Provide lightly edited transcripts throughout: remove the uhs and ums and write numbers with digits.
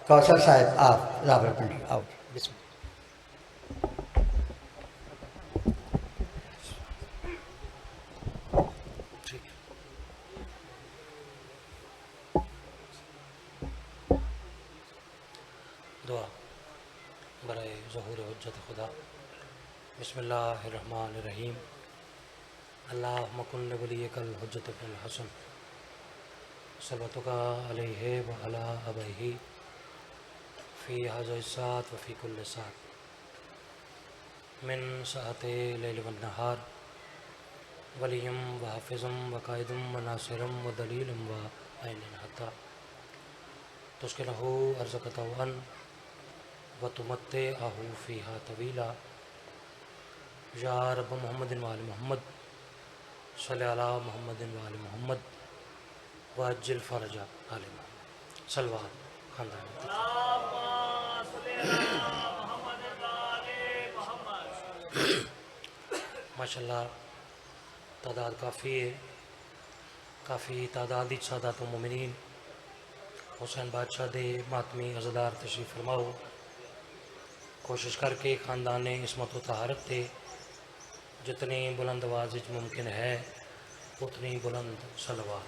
कौसर साहब आप रावलपिंडी आओ। दुआ बराए ज़हूर हुज्जत खुदा। बिस्मिल्लाहिर्रहमानिर्रहीम। अल्लाहुम्मा कुन वलियकल हुज्जत इब्नुल हसन सल्लतुका अलैहि व अला अबैहि फ़ी हाज़िहि साअत व फ़ी कुल्लि साअत मिन साअति लैल व नहार वलियम व हाफ़िज़म व काइदम व नासिरम व दलीलम व ऐनिन हत्ता तुस्किनहु अर्ज़क़ तौअन व तुमत्तिअहु फ़ीहा तवीला या रब मुहम्मदिन व आलि मुहम्मद सल्लि अला मुहम्मदिन व आलि मुहम्मद व अज्जिल फ़रजा आलि मुहम्मद। सलवात ख़ानदान माशाअल्लाह तादाद काफ़ी है, काफ़ी तादाद ही सादात मोमिनीन हुसैन बादशाह दे मातमी अज़दार तशरीफ़ फरमाओ। कोशिश करके ख़ानदान ने इसमत व तहारत थे जितनी बुलंद आवाज़ मुमकिन है उतनी बुलंद सलवा।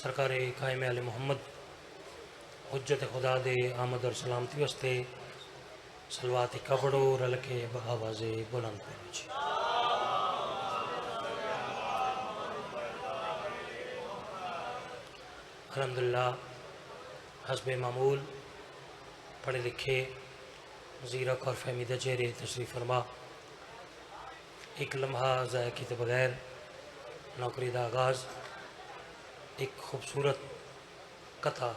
सरकार कायम आले मोहम्मद हुज्जत खुदा दे आमद और सलामती वस्ते सलवात कपड़ो रल के आवाज़े बुलंद पहुँची। अल्हम्दुलिल्लाह हस्बे मामूल पढ़े लिखे ज़ीरक और फहमीदा चेहरे तशरीफ़ फरमा। एक लम्हा ज़ाया किए बगैर नौकरी का आगाज़ एक खूबसूरत कथा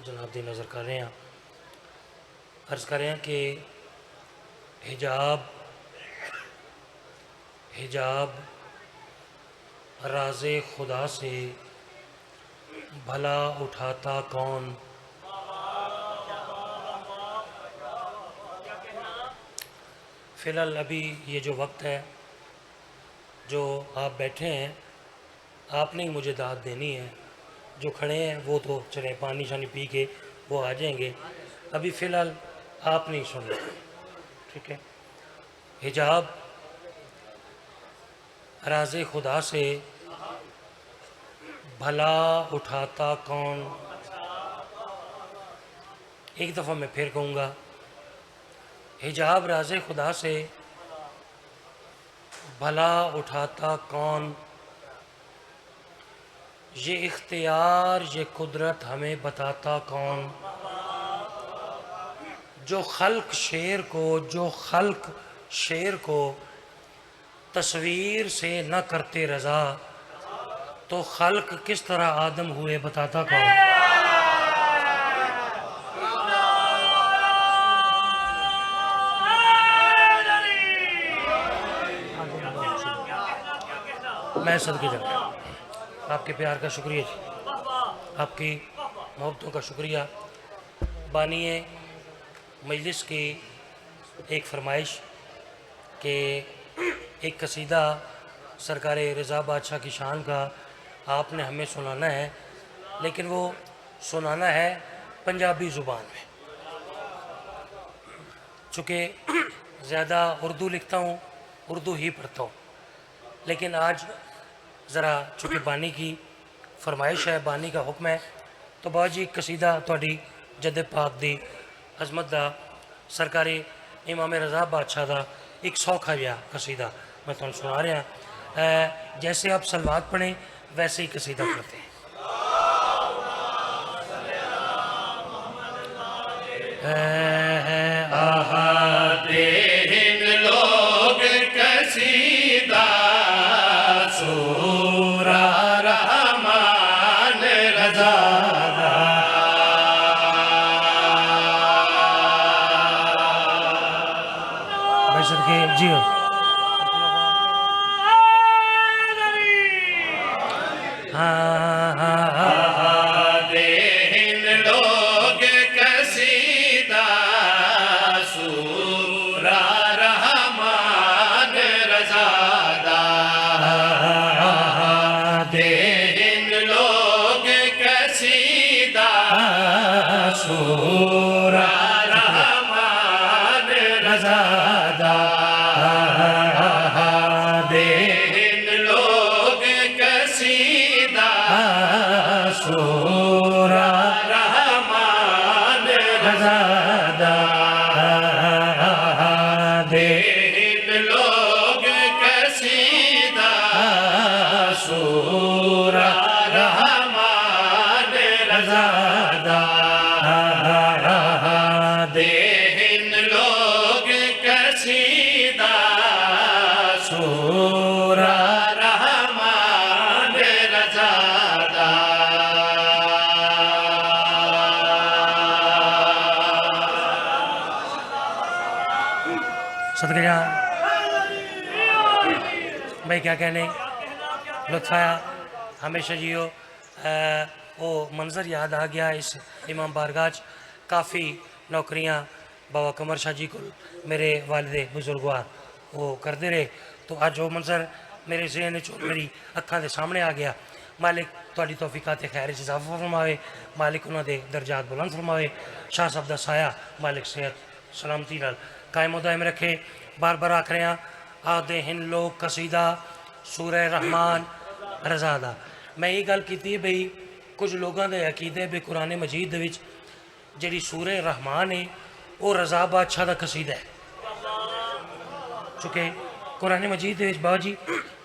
जनाब दी नज़र कर रहे हैं। अर्ज़ कर रहे हैं कि हिजाब राज़े खुदा से भला उठाता कौन। फ़िलहाल अभी ये जो वक्त है जो आप बैठे हैं आपने ही मुझे दाद देनी है। जो खड़े हैं वो तो चले पानी शानी पी के वो आ जाएंगे। अभी फ़िलहाल आप नहीं सुन रहे, ठीक है। हिजाब राज़े खुदा से भला उठाता कौन। एक दफ़ा मैं फिर कहूँगा, हिजाब राज़े खुदा से भला उठाता कौन। ये इख्तियार ये कुदरत हमें बताता कौन। जो खल्क शेर को तस्वीर से न करते रज़ा तो खल्क किस तरह आदम हुए बताता कौन। मैं सदके जाऊँ आपके प्यार का शुक्रिया जी, आपकी मोहब्बतों का शुक्रिया। बानिए मजलिस की एक फरमाइश के एक कसीदा सरकार रज़ा बादशाह की शान का आपने हमें सुनाना है, लेकिन वो सुनाना है पंजाबी ज़ुबान में। चूँकि ज़्यादा उर्दू लिखता हूँ, उर्दू ही पढ़ता हूँ, लेकिन आज ज़रा चूँकि बानी की फरमाइश है, बानी का हुक्म है, तो बाजी कसीदा थोड़ी जद पाक दी अजमत दा सरकारी इमाम रज़ा बादशाह का एक सौखा जहा कसीदा मैं तुम सुना रहा। जैसे आप सलवात पढ़ें वैसे ही कसीदा पढ़ते हैं। जी सूरा रहमान रज़ादा दे लोग कसीदा सूरा रहमान रज़ादा दे लोग कसीदा सूरा रहमान रज़ादा सदके जहाँ भाई क्या कहने लुत्फ़ आया हमेशा जियो वो मंज़र याद आ गया इस इमाम बारगाह काफ़ी नौकरियाँ बाबा कमर शाह जी को मेरे वालिद बुजुर्गवार वो करते रहे तो अज वो मंज़र मेरे ज़हन चो मेरी अखां के सामने आ गया मालिक तुहाडी तौफीकात खैर इजाफा फरमावे मालिक उन्होंने दर्जात बुलंद फरमावे शाह साहब का साया मालिक सेहत सलामती नाल कायम दायम रखे बार बार आख रहे हैं आदे हिन लोग कसीदा सूरह रहमान रज़ादा मैं ये गल की बई कुछ लोगों के अकीदे भी कुरान मजीद दे विच जिहड़ी सूरह रहमान है वो रज़ा बादशाह का कसीदा है चूँकि कुरान मजीद दे विच बाबा जी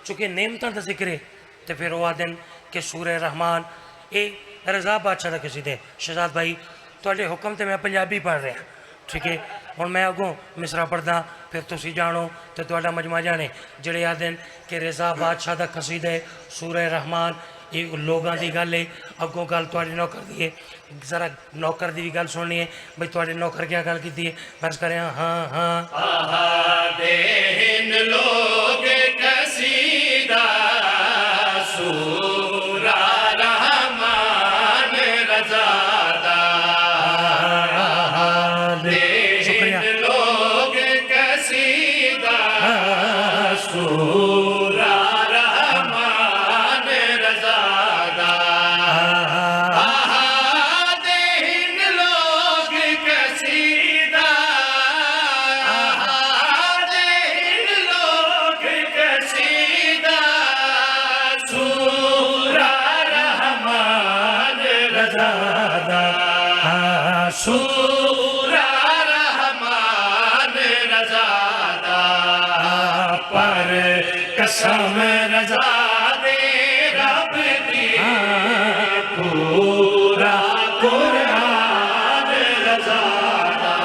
चूँकि नेमतां दा जिक्र है तो फिर वो आदन कि सूरह रहमान ये रज़ा बादशाह का कसीदा है शहजाद भाई तुहाडे हुक्म ते मैं पंजाबी पढ़ रहा ठीक है हुण मैं अगों मिसरा पढ़दा फिर तुसी जानो तो तुहाडा मजमा जाने जिहड़े आदन कि रज़ा बादशाह का कसीदा है सूरह रहमान ये लोगों की गल है अगों गल तुहाडे नौकर दी है जरा नौकर की भी गल सुननी है बई तुहाडे नौकर क्या गल की है बस करें हाँ हाँ देन लोग कसीदा सूरा रहमान रज़ादा शुक्रिया लोग कसीदा सूरा रहमान रज़ादा देन लोग कसीदा देन लोग कसीदा सूरा रहमान रज़ादा सूरा रहमान रज़ादा पर कसम रज़ा दे रब दी पूरा कुरान रज़ादा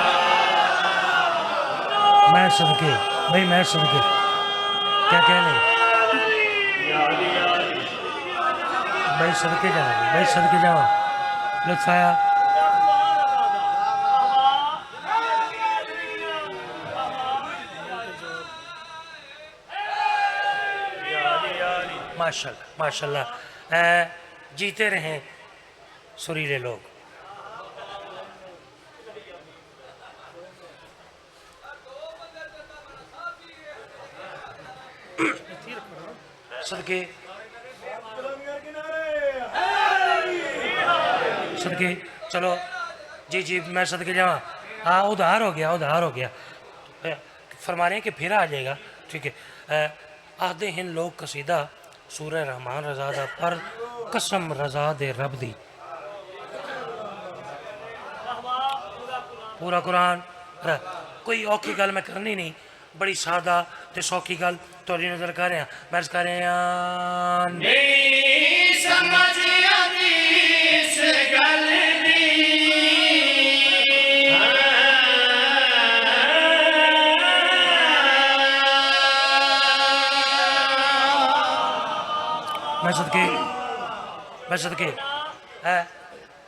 मैं सदके भाई मैं सदके क्या कहने भाई सदके जावा भाई सदके जावा लुत्फ़ आया माशाल्लाह माशाल्लाह जीते रहें सुरीले लोग सदके सदके चलो जी जी मैं सदके जावा हाँ उधार हो गया फरमा रहे हैं कि फिर आ जाएगा ठीक है आधे हिन लोग कसीदा सूरह रहमान रज़ादा पर कसम रज़ा दे रब दी पूरा कुरान कोई औखी गल मैं करनी नहीं बड़ी सादा ते सौखी गल तुहाडी नज़र कर रहा मैं कर रहा नहीं समझ आती इस गल दी मैं सदके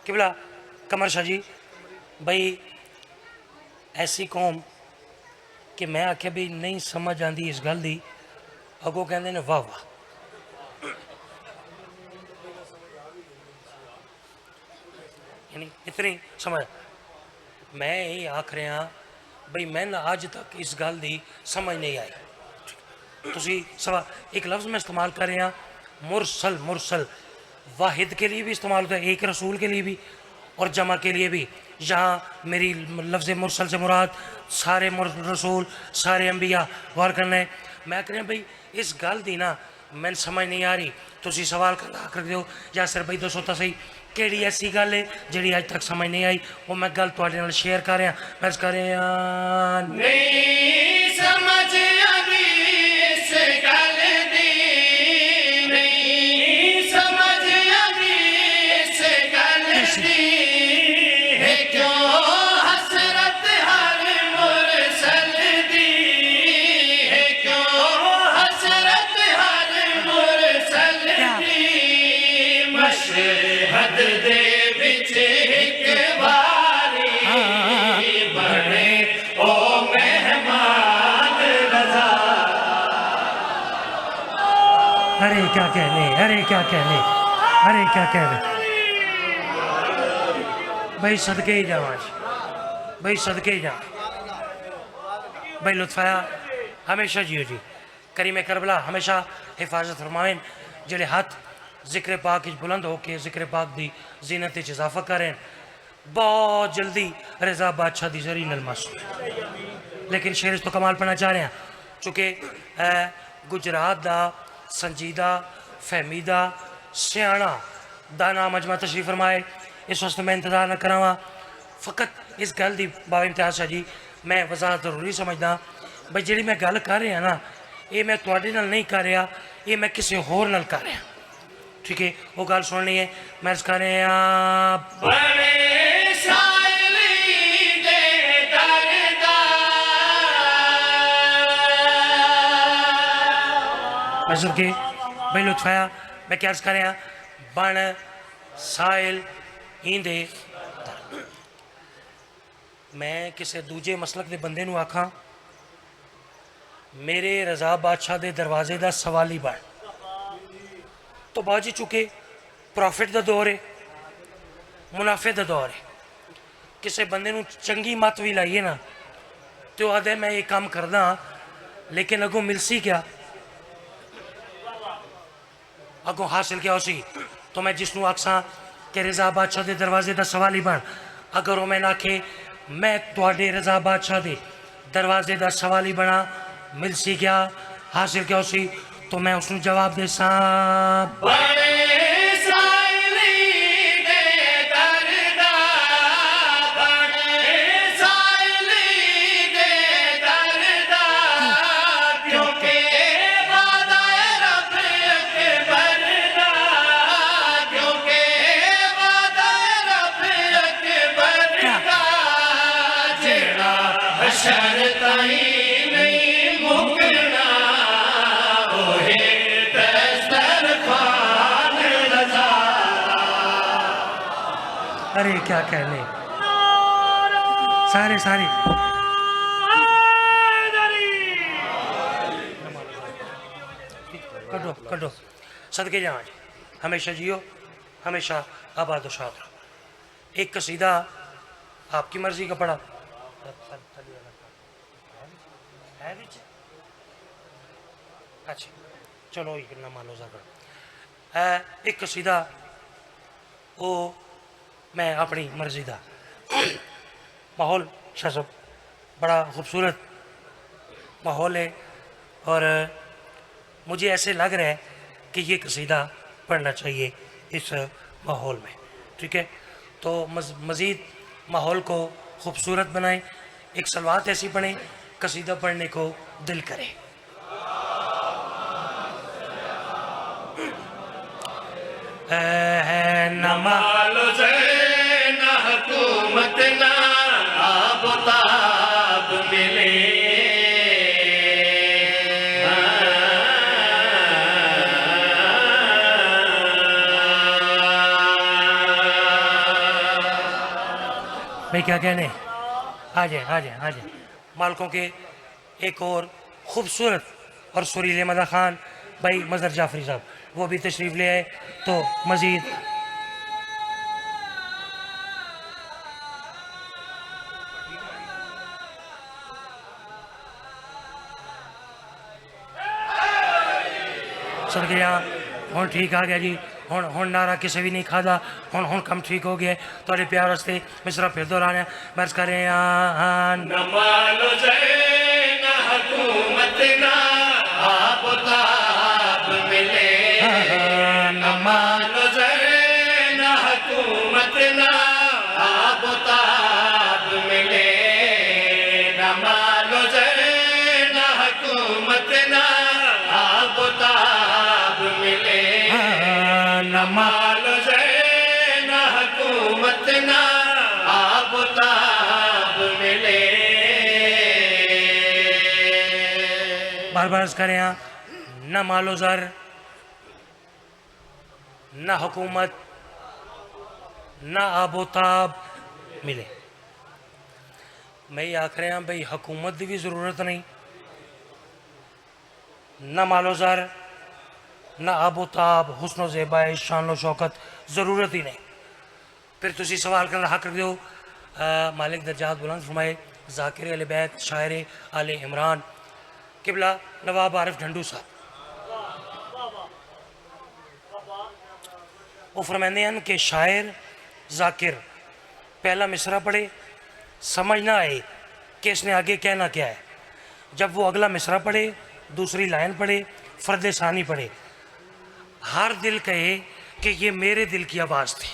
किबला कमर शाह जी भाई ऐसी कौम कि मैं आख्या भी नहीं समझ आती इस गल की अगों कहते ने वाह वाह यानी इतनी समझ मैं ये आख रहा भाई मैं अज तक इस गल की समझ नहीं आई तुसी सवा एक लफ्ज़ में इस्तेमाल कर रहे हैं मुरसल मुरसल वाहिद के लिए भी इस्तेमाल होता है एक रसूल के लिए भी और जमा के लिए भी यहाँ मेरी लफ्ज़ मुरसल से मुराद सारे रसूल सारे अंबिया गौर करना है मैं कह रहा भाई इस गल की ना मैंने समझ नहीं आ रही तुसी सवाल कर दो या सिर्फ भाई दसो तो सही केड़ी ऐसी गल है जी अज तक समझ नहीं आई वो मैं गल तुहाडे नाल शेयर कर रहा मैं कर रहा नहीं समझ आवी इस गल दी नहीं समझ आवी इस गल दी है क्यों हसरत हर मुरसल दी है क्यों हसरत हर मुरसल दी मशहद दे विच एक बारी बने ओ मेहमान रजा। अरे क्या कहने अरे क्या कहने अरे क्या कहने भाई सदके ही जावा भाई सदके ही जा भाई लुत्फाया हमेशा जियो जी करीम करबला हमेशा हिफाजत फरमावें जेड़े हाथ जिक्र पाक बुलंद होके जिक्र पाक दी जीनत इजाफा करें बहुत जल्दी रजा बादशाह दी जरी नल मासूम लेकिन शेर तो कमाल पढ़ना चाह रहे हैं चूँकि गुजरात दा संजीदा फहमीदा सियाणा दाना मजमा तशरीफ फरमाए इस वक्त मैं इंतजार न करावा फ़कत इस गल की बाब इम्तियाज है जी मैं वजाहत जरूरी समझदा भाई जी मैं गल कर रहा ना ये मैं तुहाडे नाल नहीं कर रहा ये मैं किसी होर नाल कर रहा ठीक है वो गल सुननी है मैं कर रहा बड़े साइली दे दरदा मैं सबके भाई लुत्फाया मैं क्या कर रहा बन साइल इंदे मैं किसी दूजे मसलक के बंदे नूं आखां मेरे रजा बादशाह के दरवाजे का सवाली बन तो बाजी चुके प्रॉफिट का दौर है मुनाफे का दौर है किसी बंदे नूं चंगी मत भी लाइए ना तो आदे मैं ये काम करदा लेकिन अगों मिलसी क्या अगों हासिल क्या उसी तो मैं जिसनों आखसा कि रजा बादशाह के दरवाजे का सवाल ही बन अगर वो मैं आखे मैं तुहाडे रजा बादशाह के दरवाजे का सवाल ही बना मिलसी क्या हासिल क्या उसी तो मैं उसनों जवाब दे सा बड़े साइली दे दरदा बड़े साइली दे दरदा क्योंकि वादा रब अकबर दा क्योंकि वादा रब अकबर दा जेड़ा हशर ताईं नहीं मुकना ओहे दस्तरखान रजा। अरे क्या कहने सारे सारे कटो कटो सदके जाओ जी हमेशा जियो हमेशा आबाद शाद रहो एक कसीदा आपकी मर्जी का पढ़ा है विच? अच्छा चलो ना मानो ज़्यादा एक कसीदा वो मैं अपनी मर्जी का माहौल शाह बड़ा खूबसूरत माहौल है और मुझे ऐसे लग रहा है कि ये कसीदा पढ़ना चाहिए इस माहौल में ठीक है तो मज़ीद माहौल को खूबसूरत बनाएं एक सलवात ऐसी पढ़ें कसीदा पढ़ने को दिल करे नमा मालो से न हुकूमत ना आबताब मिले भाई क्या कहने आ जाए आ जाए आ जाए मालकों के एक और खूबसूरत और सुरीले मदा खान भाई मजहर जाफरी साहब वो भी तशरीफ़ ले आए तो मज़ीद सर गया हूँ ठीक आ गया जी हूँ नारा किसी भी नहीं खादा हूँ कम ठीक हो गया थोड़े प्यार वास्ते मिसरा फिर दोहराने बस करें न मालो से न हुकूमत ना आबताब मिले माल ज़ैन हुकूमत ना आबताब मिले। बार बार अर्ज करें यहाँ, न मालो ज़र, न हुकूमत, न आबोताब मिले। मैं ये आख रहा भाई हुकूमत की भी ज़रूरत नहीं, न मालो ज़र, न आबोताब, हुस्न ज़ेबाए, शान व शौकत, ज़रूरत ही नहीं। फिर तुसी सवाल करना हक रख दो, मालिक दर्जात बुलंद फरमाए, ज़ाकिर अहले बैत, शायर आले इमरान, किबला नवाब आरिफ ढंडू साहब, वो फरमाते हैं कि शायर ज़ाकिर पहला मिसरा पढ़े, समझ ना आए कि इसने आगे कहना क्या है, जब वो अगला मिसरा पढ़े, दूसरी लाइन पढ़े, फ़र्द सानी पढ़े, हर दिल कहे कि ये मेरे दिल की आवाज़ थी।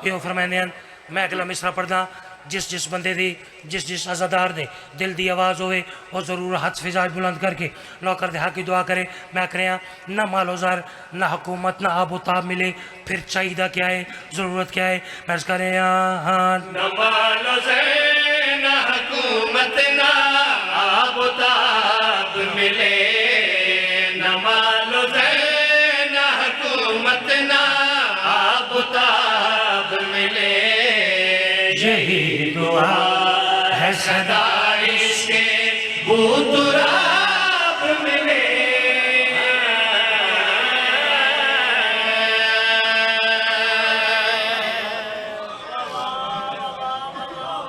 ये फरमाते हैं मैं अगला मिसरा पढ़दा, जिस जिस बंदे दी, जिस जिस अज़ादार दे दिल दी आवाज़ होवे, और ज़रूर हथ फिजाज बुलंद करके नौकर दे हक की दुआ करे। मैं कह रहा ना मालो ज़र, ना हुकूमत, ना आबोताब मिले, फिर चाहिए क्या है, ज़रूरत क्या है। मैं कह रहा न माल ज़ैन हुकूमत ना आबताब मिले। न माल ज़ैन हुकूमत ना आबताब मिले। यही दुआ है सदा सदा इसके बूतुराब मिले।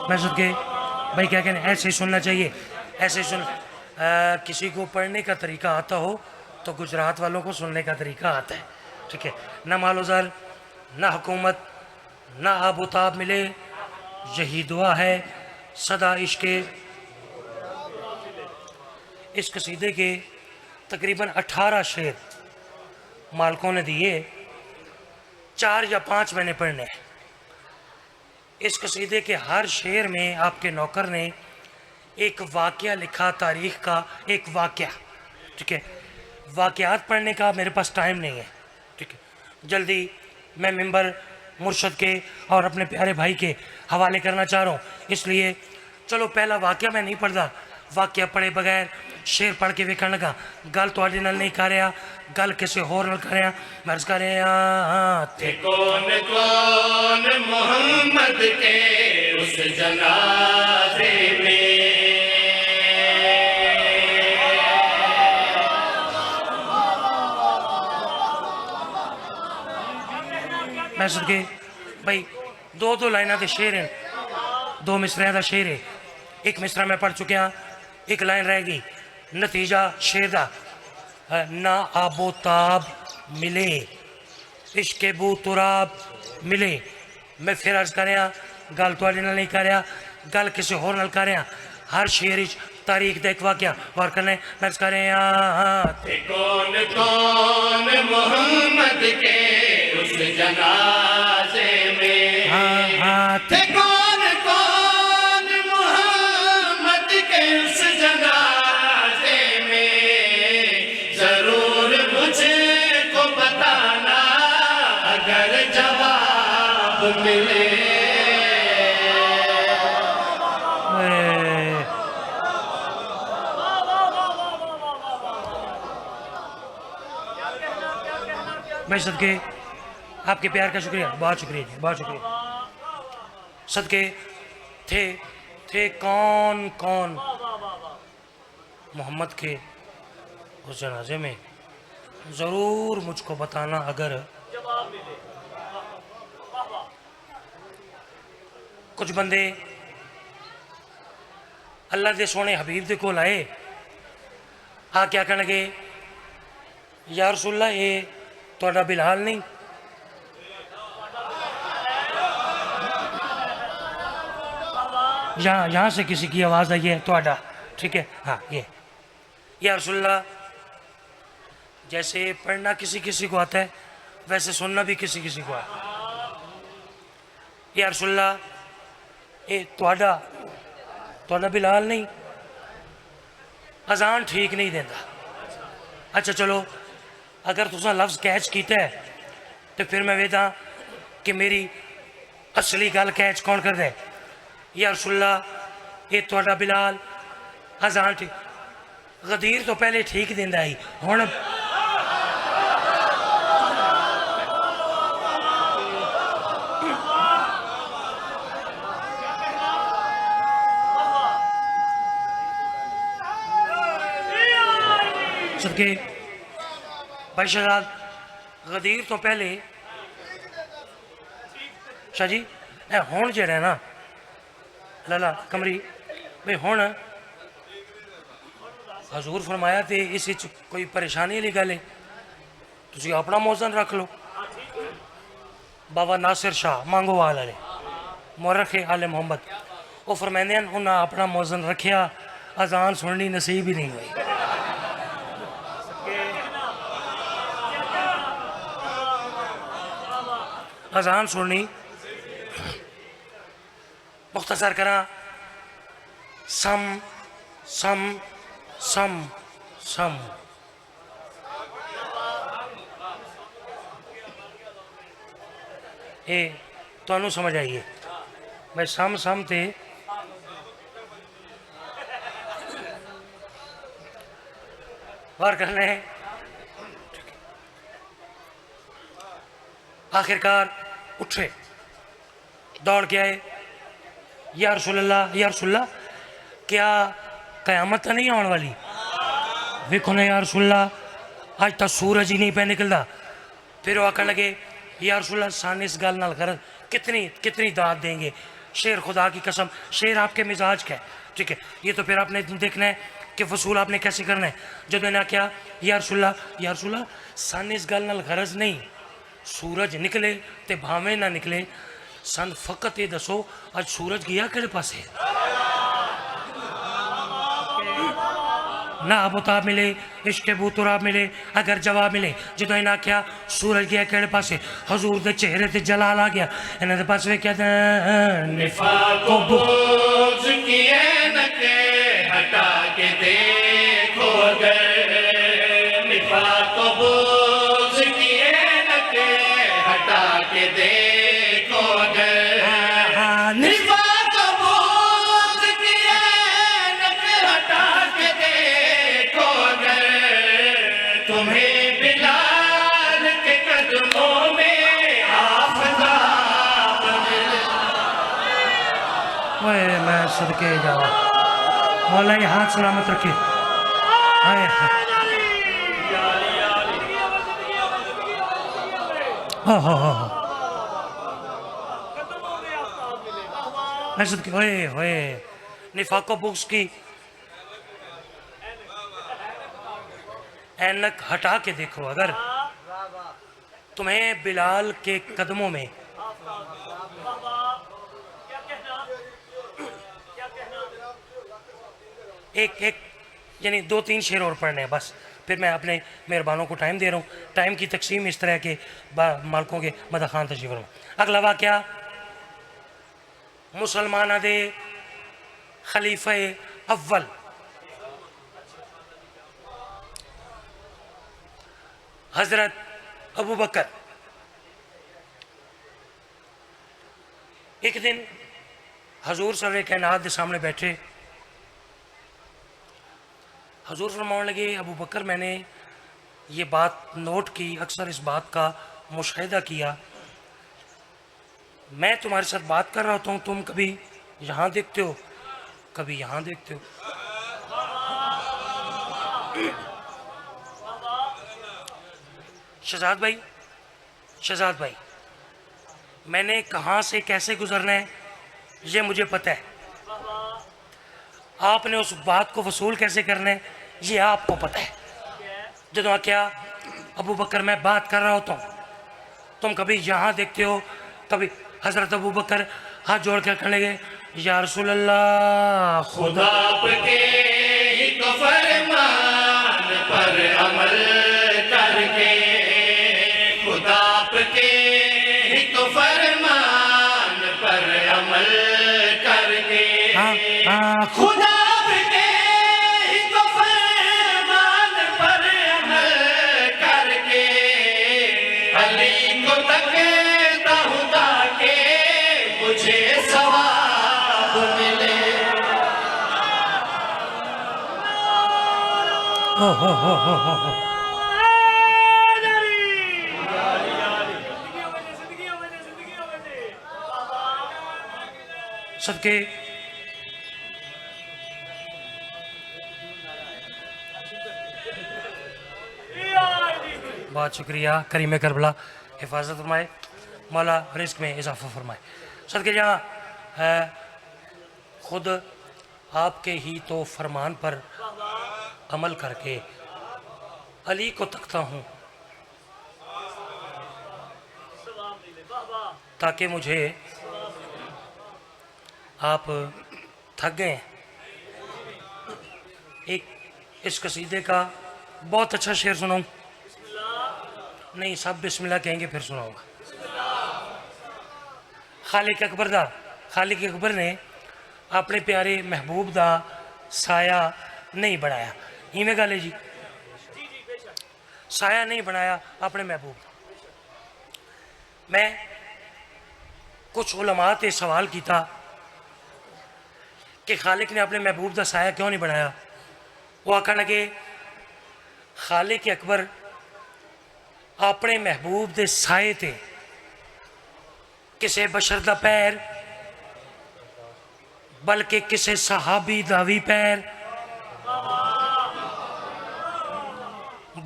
मैं सुन के भाई क्या कहने, ऐसे सुनना चाहिए, ऐसे सुन। किसी को पढ़ने का तरीका आता हो तो गुजरात वालों को सुनने का तरीका आता है, ठीक है। ना मालो ज़र, ना हुकूमत, ना आबोताब मिले, यही दुआ है सदा इश्के। इस कसीदे के तकरीबन 18 शेर मालकों ने दिए, 4 या 5 मैंने पढ़ने हैं। इस कसीदे के हर शेर में आपके नौकर ने एक वाक़या लिखा, तारीख़ का एक वाक़या, ठीक है। वाक़यात पढ़ने का मेरे पास टाइम नहीं है, ठीक है। जल्दी मैं मिंबर मुर्शद के और अपने प्यारे भाई के हवाले करना चाह रहा हूँ, इसलिए चलो पहला वाक़या मैं नहीं पढ़ता, वाक़या पढ़े बगैर शेर पढ़ के वेखण लगा, गल तुहाडे नाल नहीं कर रहा, गल किसी होर नाल कर रहा। मैं अर्ज़ कर रहा थे कौन कौन मोहम्मद के उस जनाजे में। मैं सुन के भाई 2 लाइना के शेर हैं, 2 मिसरियां का शेर है। एक मिसरा मैं पढ़ चुकिया, एक लाइन रह गई। नतीजा शेर का ना आबोताब मिले, इश्के बू तुराब मिले। मैं फिर अर्ज कर रहा, गल तुहाडे नाल नहीं कर रहा, गल किसी होर नाल कर रहा। हर शेर विच तारीख का एक वाक़या वार करना है। मैं अर्ज कर रहा थे कौन कौन मोहम्मद के उस जनाजे में। हाँ थे कौन कौन मोहम्मद के उस जनाजे में। जरूर मुझको बताना अगर जवाब मिले। मैं सदके आपके प्यार का शुक्रिया, बहुत शुक्रिया जी, बहुत शुक्रिया। सदके थे कौन कौन मोहम्मद के उस जनाजे में, ज़रूर मुझको बताना अगर कुछ बंदे अल्लाह के सोने हबीब दे कोल आए, आ क्या कहने लगे, या रसूलल्लाह ये तुहाडा बिलाल नहीं। यहाँ से किसी की आवाज़ आई है तुहाडा, ठीक है, हाँ ये या रसूलल्लाह। जैसे पढ़ना किसी किसी को आता है, वैसे सुनना भी किसी किसी को आता है। या रसूलल्लाह ये तुहाडा बिलाल नहीं, अजान ठीक नहीं देता। अच्छा चलो, अगर तुसा लफ्ज़ कैच किया है तो फिर मैं वेदा कि मेरी असली गल कैच कौन कर दे या रसूलुल्लाह ये थोड़ा बिलाल अजान ठीक गदीर तो पहले ठीक दिंदा ही हुण सदके भाई शहजाद गदीर तो पहले शाह जी ए हुण जेड़ा ना लाला कमरी भाई हुण हजूर फरमाया तो इस कोई परेशानी वाली गल है तुसी अपना मौजन रख लो बाबा नासिर शाह मांगोवाल वाले मुरखे आले मोहम्मद वो फरमाते हैं उन्हें अपना मौजन रखिया अजान सुननी नसीब ही नहीं हुई अजान सुननी मुख्तसर करा सम सम सम सम ए तो समझ आइए मैं सम सम थे वार करने आखिरकार उठे दौड़ के आए या रसूलल्लाह क्या क़यामत तो नहीं आने वाली वेखो ना या रसूलल्लाह आज तक सूरज ही नहीं पे निकलता फिर वो आखन लगे या रसूलल्लाह सान इस गल नाल कर कितनी कितनी दाद देंगे शेर खुदा की कसम शेर आपके मिजाज का है ठीक है ये तो फिर आपने देखना है कि वसूल आपने कैसे करना है जो मैंने क्या या रसूलल्लाह सान इस गल नाल गरज नहीं सूरज निकले तो भावें ना निकले सन फकत ये दसो अज सूरज गया किहड़े पासे ना अबुताब मिले इश्क बूतुराब मिले अगर जवाब मिले जो इन्हें आख्या सूरज गया किहड़े पासे हजूर दे चेहरे ते जलाल आ गया इन्होंने पास वे क्या निफाक बोझ की ऐनक हटा के देखो अगर निफाक बोझ की ऐनक हटा के देखो अगर निफाक बोझ की ऐनक हटा के देखो अगर तुम्हें बिलाल के कदमों में आफताब मिले। ओए मैं सदके जावा मौला ये हाथ सलामत रखे हाय हाय हाँ हाँ हाँ मैं सदके ओए ओए निफाको बुक्स की ऐनक हटा के देखो अगर तुम्हें बिलाल के कदमों में एक एक यानी 2-3 शेर और पढ़ने हैं बस फिर मैं अपने मेहरबानों को टाइम दे रहा हूँ टाइम की तकसीम इस तरह के मालकों के मदा खान तशरीफ फरमा अगला वाक़या मुसलमान दे खलीफा अव्वल हजरत अबू बकर एक दिन हजूर सर कायनात के सामने बैठे हजूर फरमाने लगे अबू बकर मैंने ये बात नोट की अक्सर इस बात का मुशाहिदा किया मैं तुम्हारे साथ बात कर रहा होता हूँ तुम कभी यहाँ देखते हो कभी यहाँ देखते हो शहजाद भाई मैंने कहाँ से कैसे गुजरना है ये मुझे पता है आपने उस बात को वसूल कैसे करना है ये आपको पता है जो क्या अबू बकर मैं बात कर रहा होता हूँ तुम कभी यहाँ देखते हो कभी हजरत अबू बकर हाथ जोड़ कर कहने लगे या रसूल अल्लाह खुदा के ही तो फरमान पर अमल करके खुदा के ही तो फरमान पर अमल करके खुदा के ही तो फरमान पर अमल करके अली को सदके बहुत शुक्रिया। करीम करबला हिफाजत फरमाए, मौला रिस्क में इजाफा फरमाए। सदके जहाँ है, खुद आपके ही तो फरमान पर अमल करके अली को तकता हूँ, ताकि मुझे आप थक गए। एक इस कसीदे का बहुत अच्छा शेर सुनाऊं? नहीं, सब बिस्मिल्लाह कहेंगे फिर सुनाऊंगा। खालिक अकबर ने अपने प्यारे महबूब दा साया नहीं बनाया। इवें गल है जी, साया नहीं बनाया अपने महबूब का। मैं कुछ उलमा ते सवाल किया कि खालिक ने अपने महबूब का साया क्यों नहीं बनाया। वो आखन लगे खालिक अकबर अपने महबूब के साए ते किसी बशर का पैर, बल्कि किसी सहाबी का भी पैर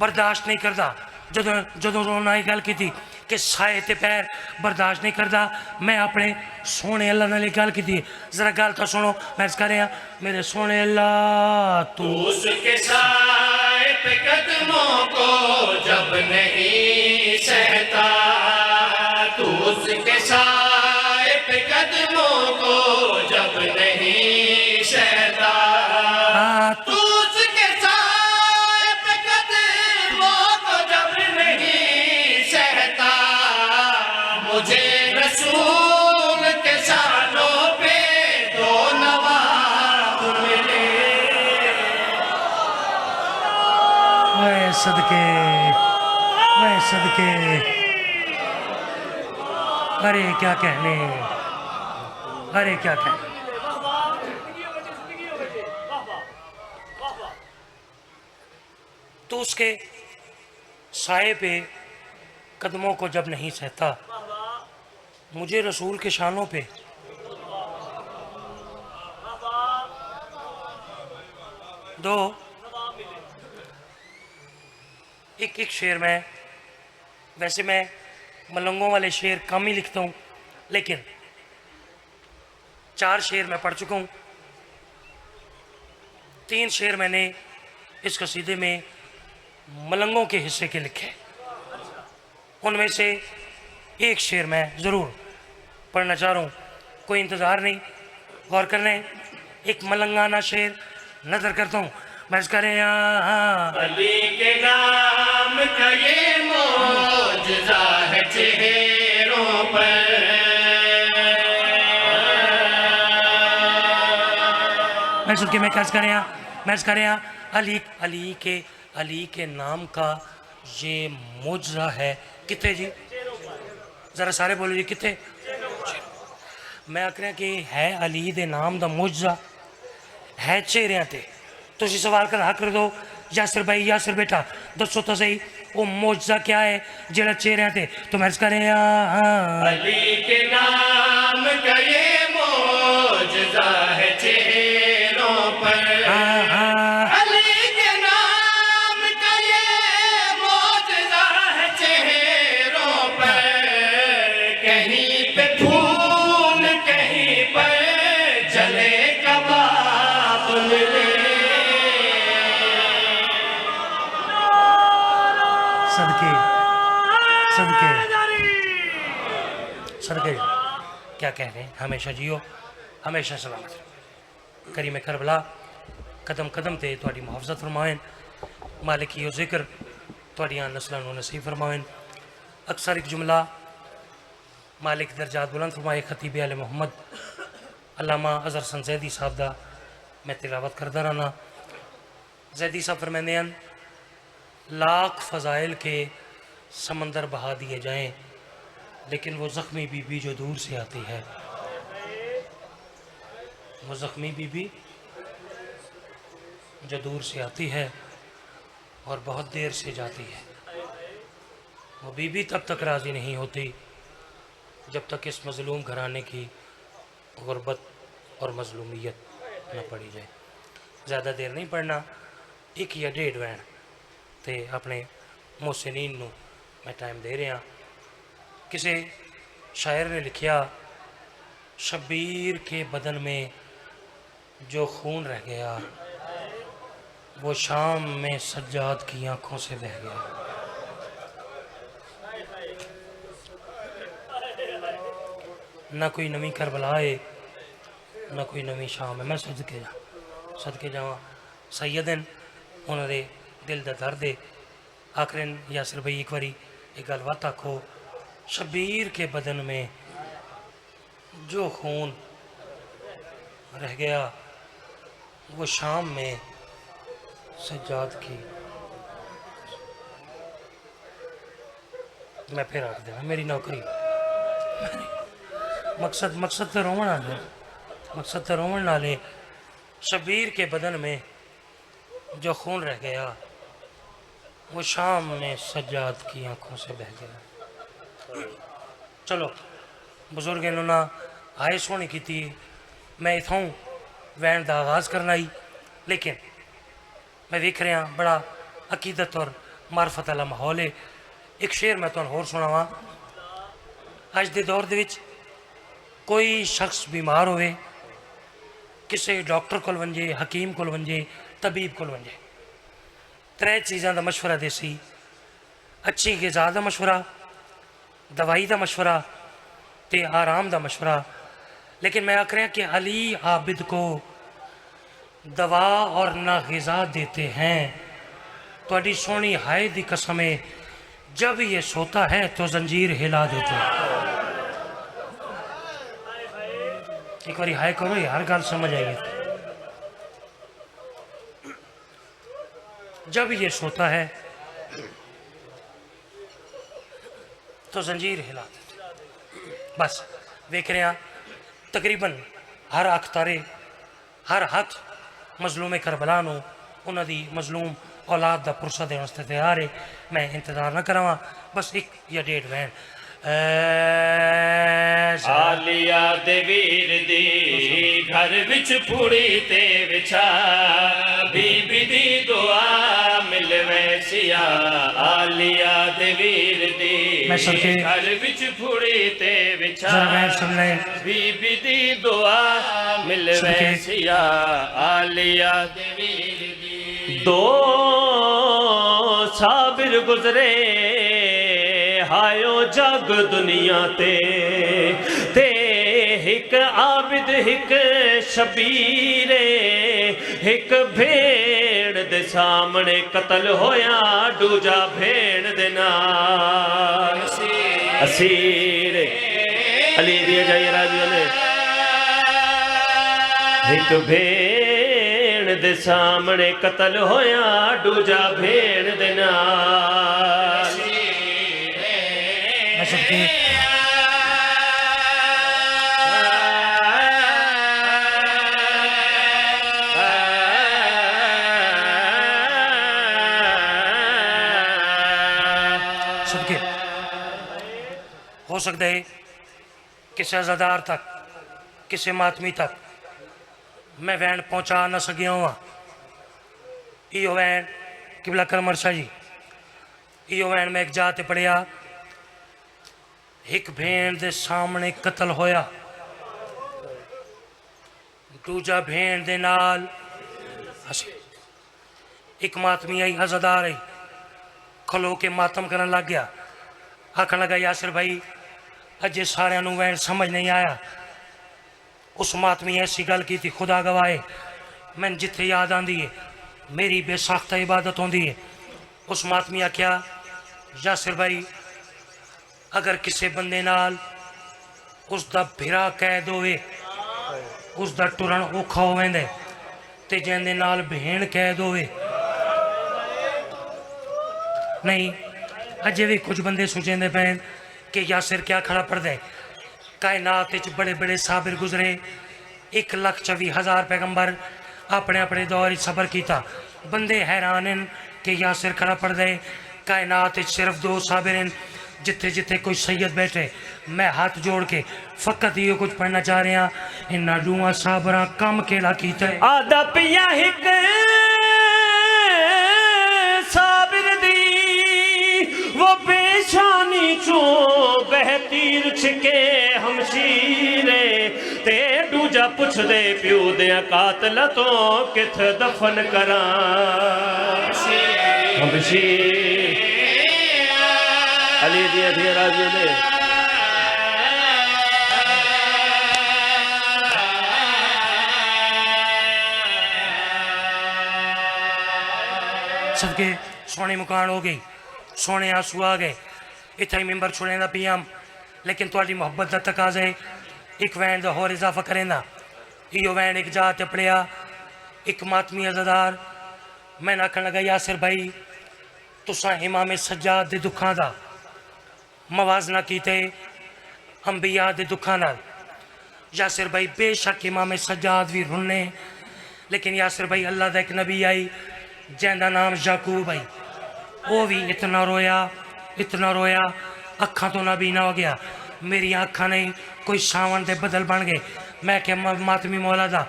बर्दाश्त नहीं करता। जो उन्होंने गल की कि साए ते पैर बर्दाश्त नहीं करता, मैं अपने सोने अल्लाह नाल गल की। जरा गल तो सुनो, मैं कर रहा मेरे सोने अल्लाह तू उसके साए पे कदमों को जब नहीं सहता, तू उसके साए पे कदमों को जब नहीं सहता, तू उसके साए पे कदमों को जब नहीं सहता, मुझे रसूल के शानों पे दो नवाब मिले। मैं सदके अरे क्या कहने, अरे क्या कहने। तो उसके साए पे कदमों को जब नहीं सहता, मुझे रसूल के शानों पे दो। एक शेर में, वैसे मैं मलंगों वाले शेर कम ही लिखता हूँ, लेकिन 4 शेर मैं पढ़ चुका हूँ। 3 शेर मैंने इस कसीदे में मलंगों के हिस्से के लिखे। उनमें से एक शेर मैं ज़रूर पढ़ना चाह रहा हूँ। कोई इंतज़ार नहीं, गौर करने। एक मलंगाना शेर नज़र करता हूँ। मैं इसका अली के नाम का ये मौजज़ा है चेहरों पर, मैं सुन के मैं कर रहा अली के नाम का ये मौजज़ा है। कितने जी, ज़रा सारे बोलो जी, कितने? मैं आख रहा कि है अली दे नाम दा मौजज़ा है चेहरियां ते। तुसी सवाल कर हक कर दो, यासर भाई यासर बेटा दसो तो सही वो मौजज़ा क्या है जेड़ा चेहरियां ते। तो मैं कर रहा अली के नाम का ये मौजज़ा है चेहरों पर, अली के नाम का ये मौजज़ा है चेहरों पर, कहीं पे फूल कहीं पर जले कबाब मिले। सदके क्या कह रहे हैं। हमेशा जियो, हमेशा सलामत रहो। करीम करबला कदम कदम ते तुहाडी मुहाफ़ज़त फरमाएं। मालिक यो जिक्र तुहाडियां नस्लां नूं नसीब फरमाएं। अक्सर एक जुमला मालिक दर्जात बुलंद फरमाए। खतीब आले मोहम्मद अल्लामा अज़हर हसन ज़ैदी साहब दा मैं तिलावत करदा रहना। ज़ैदी साहब फरमाते हैं, लाख फ़ज़ाइल के समंदर बहा दिए जाएं, लेकिन वो ज़ख्मी बीबी जो दूर से आती है, वो ज़ख्मी बीबी जो दूर से आती है, और बहुत देर से जाती है। वो बीबी तब तक राज़ी नहीं होती जब तक इस मज़लूम घराने की गुर्बत और मज़लूमियत न पड़ी जाए। ज़्यादा देर नहीं पढ़ना, 1 या 1.5 वैन तो अपने मोहसिनीन नूं मैं टाइम दे रहा। किसी शायर ने लिखा, शब्बीर के बदन में जो खून रह गया वो शाम में सज्जाद की आंखों से बह गया। ना कोई नवी करबला है, ना कोई नवी शाम है। मैं सदके जावा सैयदन उन्होंने दिल का दर्द है। आखिरन यासिर भाई एक बारी एक गल बात आखो, शब्बीर के बदन में जो खून रह गया वो शाम में सज्जाद की। मैं फिर आख देना मेरी नौकरी। मकसद तो रोवन आले, मकसद तो रोवन नाले। शब्बीर के बदन में जो खून रह गया वो शाम में सज्जाद की आंखों से बह गया। चलो बुजुर्ग ना आए सोहनी की, मैं इथों वैन का आगाज़ करना ही, लेकिन मैं देख रहा बड़ा अकीदत और मार्फत वाला माहौल है। एक शेर मैं तुहानूं होर सुनावां। अज दे दौर दे विच कोई शख्स बीमार होवे, किसी डॉक्टर कोल वंजे, हकीम कोल वंजे, तबीब कोल वंजे, 3 चीज़ों का मशवरा देसी। अच्छी ग़िज़ा का मशवरा, दवाई का मशवरा ते आराम का मशवरा। लेकिन मैं आख रहा कि अली आबिद को दवा और ना ग़िज़ा देते हैं। थोड़ी सोहनी हाय दी कसम है, जब ये सोता है तो जंजीर हिला देते हैं। एक बार हाय करो यार, गल समझ आएगी। जब ये सोता है तो जंजीर हिला देते। बस देख रहे हैं तकरीबन हर अख तारे, हर हाथ मजलूम करबला नूं उन्हां दी मजलूम औलाद का पुरसा देने वास्ते तैयार है। मैं इंतजार न करावा, बस 1 या 1.5 वैन। आलिया दे वीर दी घर विच फुड़ी ते विछा, बीबी दी दुआ मिलवे सिया। आलिया दे वीर दी घर विच फुड़ी ते विछा, बीबी दी दुआ मिलवे सिया। आलिया दे वीर दी 2 साबिर गुजरे हायो जग दुनिया ते एक आबिद एक शबीरे। एक भेड़ दे सामने कतल होया, दूजा भेड़ दे नाल असीर। अली दिए जाइए राजी ने। एक भेड़ दे सामने कतल होया, दूजा भेड़ दे नाल। हो सकता है किसी अज़ादार तक, किसी मातमी तक मैं वैन पहुँचा न सकिया हुआ। इो वैन किबला करमर शाह जी, इो वैन मैं एक जाते पढ़िया, एक भेड़ दे सामने कतल होया, दूजा भेड़ दे नाल हसी। एक मातमी आई, अज़ादार आई, खलो के मातम करन लग गया। आखन लगा यासिर भाई अजे सारिਆਂ ਨੂੰ वैन समझ नहीं आया। उस मातमी ऐसी गल की थी, खुदा गवाए मैं जिथे याद आती है मेरी बेसाख्ता इबादत होती है। उस मातमी आख्या यासिर भाई अगर किसी बंदे नाल उसका भिरा कैद होवे, उसका टुरन औखा हो वेंदे ते जिंदे नाल भेण कैद होवे नहीं। अजे भी कुछ बंदे सोचेंदे पे कि यासिर क्या खड़ा पड़ दे। कायनात बड़े बड़े साबिर गुजरे, 1,24,000 पैगंबर अपने अपने दौर सबर किया। बंदे हैरान हैं कि यासिर खड़ा पढ़ दे कायनात सिर्फ दो साबिर जिथे जिथे कोई सैयद बैठे मैं हाथ जोड़ के फकत यो कुछ पढ़ना चाह रहा इन्ना डूआ साबरा कम केड़ा कीता है आदा पिया हिक साबिर दी वो पेशानी चो बहतीर छिके हमशीरे ते दूजा पुछ दे प्यू दे कातल तो किथ दफन करा हमशीर अली दी अधी राजी दे सबके सोने मुकान हो गई सोने आंसू आ गए इतना ही मैंबर छुड़ेंदा पियाम लेकिन थोड़ी मुहब्बत का तकाजा है एक वैन का होर इजाफा करेंदा यो वैन एक जात पड़िया एक मातमी अज़ादार मैं आखन लगा यासिर भाई तुसा इमाम सज्जाद दे दुखा दा मवाजना कीते अंबिया दे दुखा नाल यासिर भाई बेशक इमाम सज्जाद भी रुन्ने लेकिन यासिर भाई अल्लाह दा एक नबी आई जिंदा नाम याकूब भाई वो भी इतना रोया अखा तो ना बीना हो गया मेरी अखा नहीं कोई सावन दे बदल बन गए मैं क्या मातमी मौला दा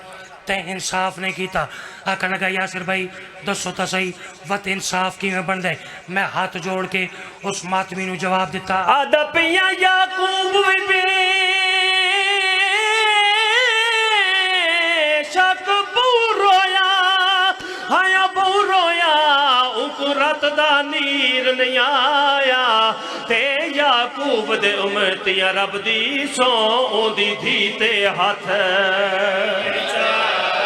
ते इंसाफ नहीं किया आखन लगा यासिर भाई दसो तो सही वत इंसाफ किवें बन दे मैं हाथ जोड़ के उस मातमी नू जवाब दिता आदा पिया याकूब भी शक रोया हाया बहु रोया उकरत दा नीर नहीं आया ते याकूब दे उम्मतिया रब दी सो ओदी धी ते हाथ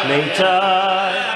नहीं चाह